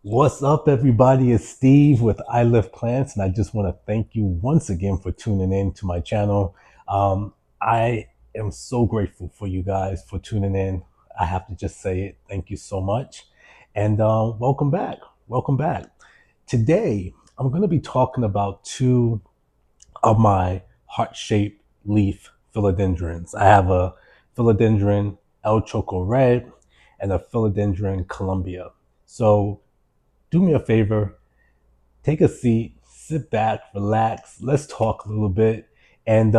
What's up, everybody? It's Steve with I Live Plants, and I just want to thank you once again for tuning in to my channel. I am so grateful for you guys for tuning in. I have to just say it. Thank you so much. And welcome back. Welcome back. Today, I'm going to be talking about two of my heart-shaped leaf philodendrons. I have a philodendron El Choco Red and a philodendron Colombia. So do me a favor, take a seat, sit back, relax. Let's talk a little bit. And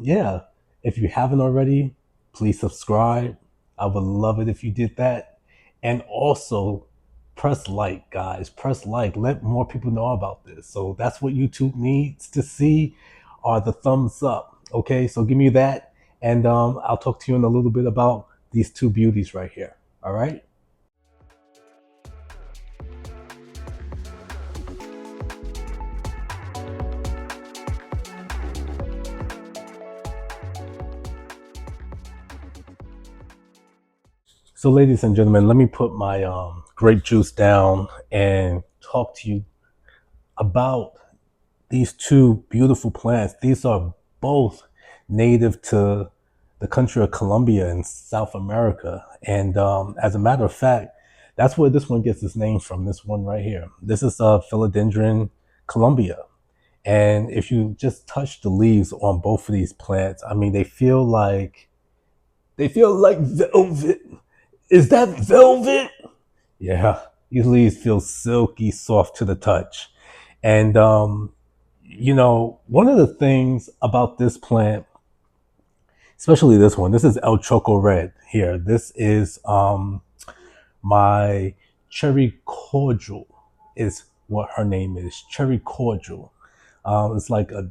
yeah, if you haven't already, please subscribe. I would love it if you did that. And also, press like, guys. Press like. Let more people know about this. So that's what YouTube needs to see are the thumbs up. Okay, so give me that. And I'll talk to you in a little bit about these two beauties right here. All right. So, ladies and gentlemen, let me put my grape juice down and talk to you about these two beautiful plants. These are both native to the country of Colombia in South America. And as a matter of fact, that's where this one gets its name from, this one right here. This is Philodendron Colombia. And if you just touch the leaves on both of these plants, I mean, they feel like velvet. Is that velvet? Yeah, these leaves feel silky soft to the touch. And, one of the things about this plant, especially this one, this is El Choco Red here. This is my cherry cordial, is what her name is. Cherry cordial. It's like a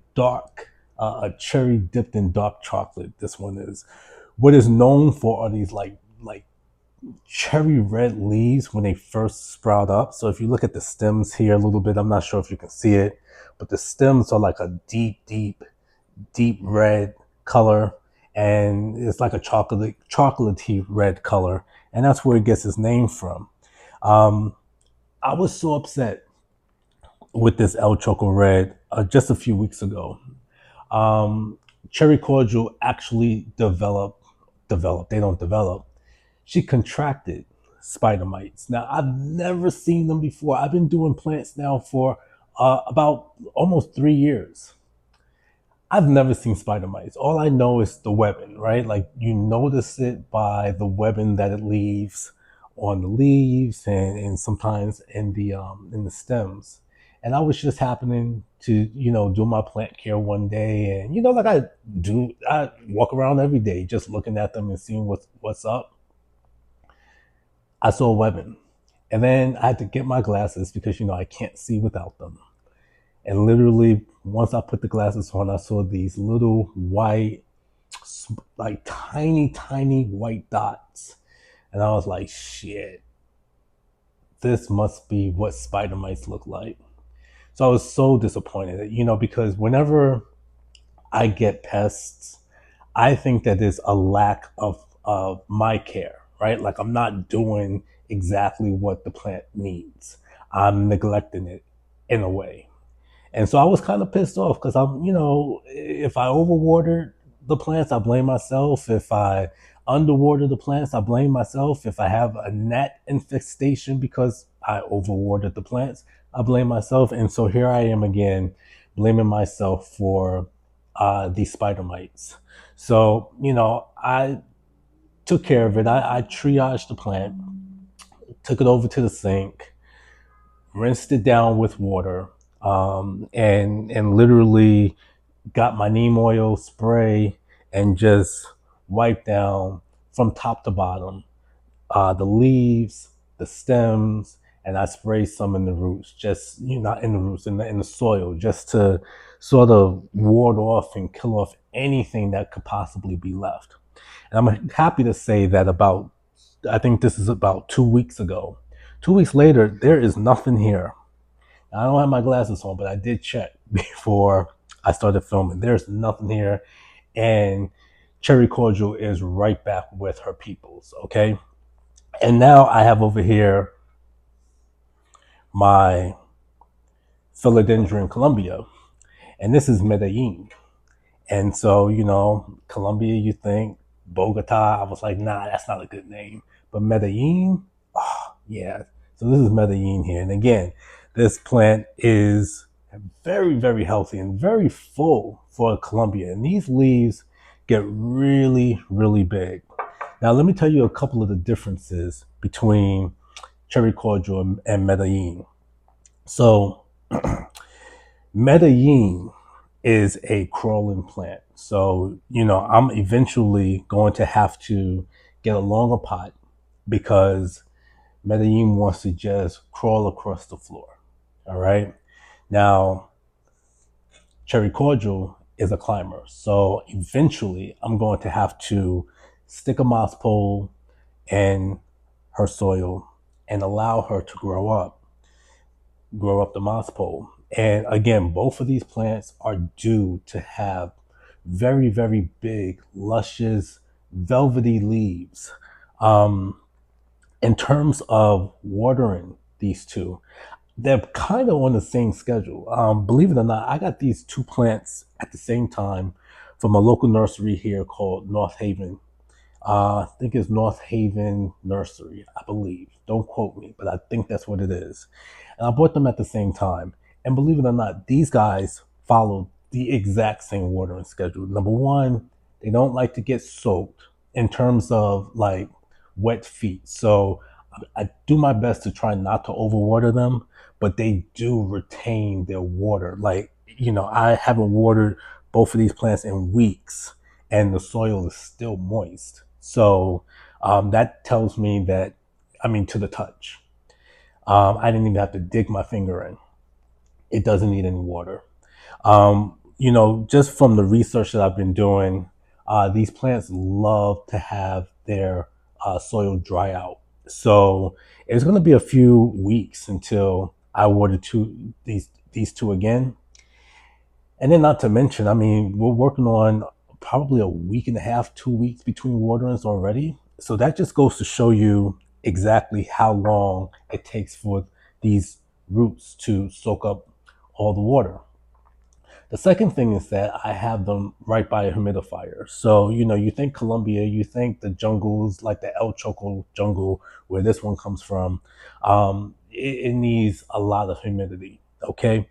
cherry dipped in dark chocolate. This one is. What is known for are these like cherry red leaves when they first sprout up. So if you look at the stems here a little bit, I'm not sure if you can see it, but the stems are like a deep red color, and it's like a chocolatey red color, and that's where it gets its name from. Um, I was so upset with this El Choco Red just a few weeks ago. Um, Cherry Cordial actually developed. They don't develop. She contracted spider mites. Now, I've never seen them before. I've been doing plants now for about almost 3 years. I've never seen spider mites. All I know is the webbing, right? Like you notice it by the webbing that it leaves on the leaves and sometimes in the stems. And I was just happening to, do my plant care one day, and like I walk around every day just looking at them and seeing what's up. I saw webbing. And then I had to get my glasses because I can't see without them. And literally, once I put the glasses on, I saw these little white, like tiny white dots. And I was like, shit, this must be what spider mites look like. So I was so disappointed, because whenever I get pests, I think that there's a lack of my care, right? Like I'm not doing exactly what the plant needs. I'm neglecting it in a way. And so I was kind of pissed off because if I overwatered the plants, I blame myself. If I underwater the plants, I blame myself. If I have a gnat infestation because I overwatered the plants, I blame myself. And so here I am again, blaming myself for these spider mites. So, I took care of it. I triaged the plant, took it over to the sink, rinsed it down with water, and literally got my neem oil spray and just wiped down from top to bottom the leaves, the stems, and I sprayed some in the roots, just not in the roots, in the soil, just to sort of ward off and kill off anything that could possibly be left. And I'm happy to say that I think this is about 2 weeks ago. 2 weeks later, there is nothing here. I don't have my glasses on, but I did check before I started filming. There's nothing here. And Cherry Cordial is right back with her peoples, okay? And now I have over here my Philodendron Colombia, and this is Medellin. And so, Colombia, you think Bogota. I was like, nah, that's not a good name. But Medellin, oh, yeah. So this is Medellin here. And again, this plant is very, very healthy and very full for Colombia. And these leaves get really, really big. Now, let me tell you a couple of the differences between cherry cordial and Medellin. So, Medellin is a crawling plant. So, I'm eventually going to have to get a longer pot because Medellin wants to just crawl across the floor. All right. Now, cherry cordial is a climber. So eventually I'm going to have to stick a moss pole in her soil and allow her to grow up the moss pole. And again, both of these plants are due to have very, very big, luscious, velvety leaves. Um, in terms of watering these two, they're kind of on the same schedule. Believe it or not, I got these two plants at the same time from a local nursery here called North Haven. I think it's North Haven Nursery, I believe. Don't quote me, but I think that's what it is. And I bought them at the same time. And believe it or not, these guys follow the exact same watering schedule. Number one, they don't like to get soaked in terms of like wet feet. So I do my best to try not to overwater them, but they do retain their water. Like, I haven't watered both of these plants in weeks and the soil is still moist. So that tells me that, I mean, to the touch. I didn't even have to dig my finger in. It doesn't need any water. Just from the research that I've been doing, these plants love to have their soil dry out. So it's going to be a few weeks until I water these two again. And then, not to mention, I mean, we're working on probably a week and a half, 2 weeks between waterings already. So that just goes to show you exactly how long it takes for these roots to soak up all the water. The second thing is that I have them right by a humidifier. So, you think Colombia, you think the jungles like the El Choco jungle where this one comes from, it needs a lot of humidity. Okay.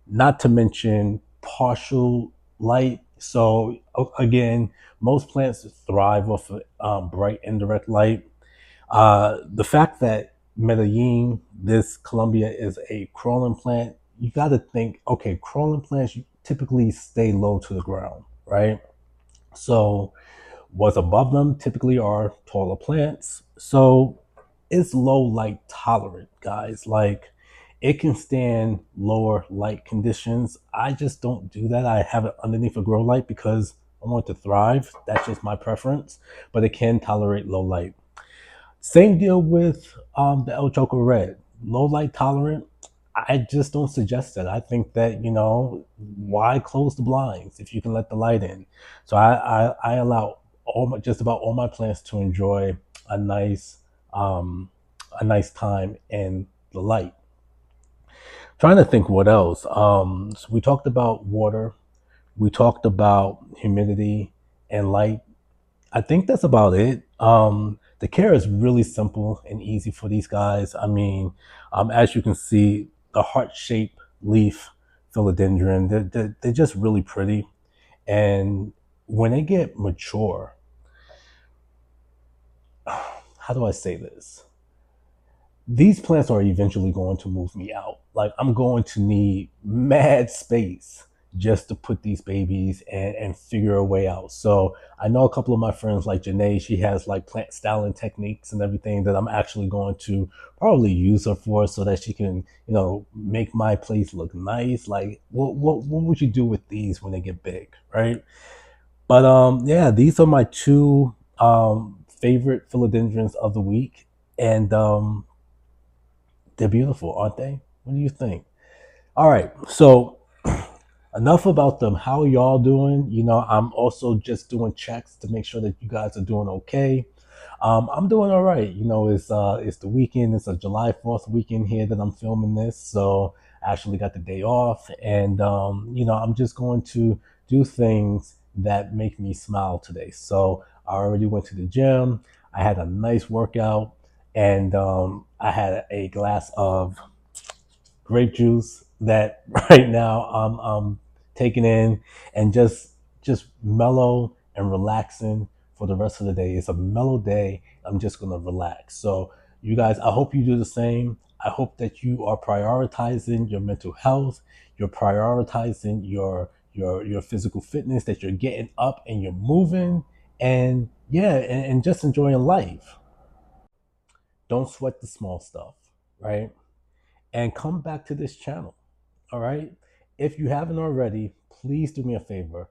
Not to mention partial light. So again, most plants thrive off of bright indirect light. The fact that Medellin, this Colombia, is a crawling plant, you got to think, okay, crawling plants typically stay low to the ground, right? So what's above them typically are taller plants. So it's low light tolerant, guys. Like it can stand lower light conditions. I just don't do that. I have it underneath a grow light because I want it to thrive. That's just my preference. But it can tolerate low light. Same deal with the El Choco Red. Low light tolerant. I just don't suggest that. I think that, why close the blinds if you can let the light in? So I allow just about all my plants to enjoy a nice um, a nice time in the light. Trying to think what else. So we talked about water. We talked about humidity and light. I think that's about it. The care is really simple and easy for these guys. I mean, as you can see, the heart-shaped leaf philodendron, they're just really pretty. And when they get mature, how do I say this? These plants are eventually going to move me out. Like I'm going to need mad space just to put these babies and figure a way out. So I know a couple of my friends like Janae, she has like plant styling techniques and everything that I'm actually going to probably use her for so that she can, make my place look nice. Like what would you do with these when they get big, right? But yeah, these are my two favorite philodendrons of the week. And they're beautiful, aren't they? What do you think? All right, so enough about them. How are y'all doing? I'm also just doing checks to make sure that you guys are doing okay. I'm doing all right. It's the weekend. It's a July 4th weekend here that I'm filming this, so I actually got the day off, and I'm just going to do things that make me smile today. So I already went to the gym. I had a nice workout, and I had a glass of grape juice that right now I'm taking in and just mellow and relaxing for the rest of the day. It's a mellow day. I'm just gonna relax. So you guys, I hope you do the same. I hope that you are prioritizing your mental health. You're prioritizing your physical fitness. That you're getting up and you're moving, and yeah, and just enjoying life. Don't sweat the small stuff, right? And come back to this channel. All right. If you haven't already, please do me a favor.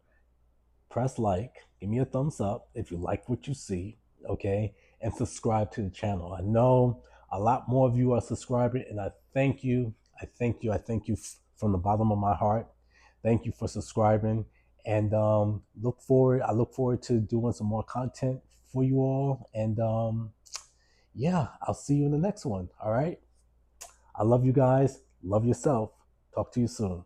Press like, give me a thumbs up if you like what you see. Okay. And subscribe to the channel. I know a lot more of you are subscribing, and I thank you. I thank you. I thank you from the bottom of my heart. Thank you for subscribing. And I look forward to doing some more content for you all. And yeah, I'll see you in the next one. All right. I love you guys. Love yourself. Talk to you soon.